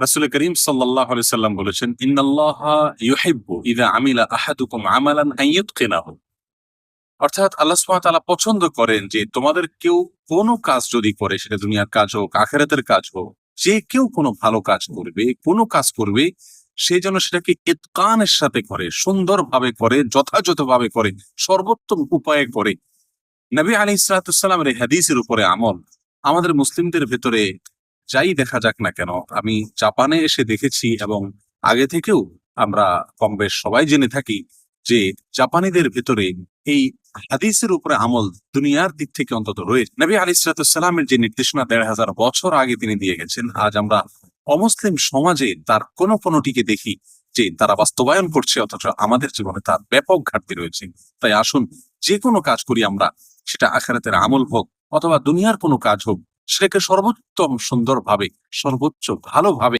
রাসূল করিম সাল্লাল্লাহু আলাইহি সাল্লাম বলেছেন, ইন্নাল্লাহা ইউহিব্বু ইযা আমিলা আহাদুকুম আমালান আন ইউতকিনাহু। অর্থাৎ আল্লাহ সুবহানাহু ওয়া তাআলা পছন্দ করেন যে তোমাদের কেউ কোনো কাজ যদি করে, সেটা দুনিয়ার কাজ হোক, আখিরাতের কাজ হোক, যে কেউ কোনো ভালো কাজ করবে, কোনো কাজ করবে, সে যেন সেটাকে ইতকানের সাথে করে, সুন্দরভাবে করে, যথাযথভাবে করে, সর্বোত্তম উপায়ে করে। নবী আলাইহিস সালাতু ওয়াস সালামের এই হাদিসের উপরে আমল আমাদের মুসলিমদের ভেতরে যাই দেখা যাক না কেন, আমি জাপানে এসে দেখেছি এবং আগে থেকেও আমরা কম বেশ সবাই জেনে থাকি যে জাপানিদের ভেতরে এই হাদিসের উপরে আমল দুনিয়ার দিক থেকে অন্তত রয়েছে। নবী আলাইহিস সালাতু ওয়াস সালামের যে নির্দেশনা ১৫০০ বছর আগে তিনি দিয়ে গেছেন, আজ আমরা অমুসলিম সমাজে তার কোনোটিকে দেখি যে তারা বাস্তবায়ন করছে, অথচ আমাদের জীবনে তার ব্যাপক ঘাটতি রয়েছে। তাই আসুন, যে কোনো কাজ করি আমরা, সেটা আখিরাতের আমল হোক অথবা দুনিয়ার কোনো কাজ হোক, সেটাকে সর্বোত্তম সুন্দরভাবে, সর্বোচ্চ ভালোভাবে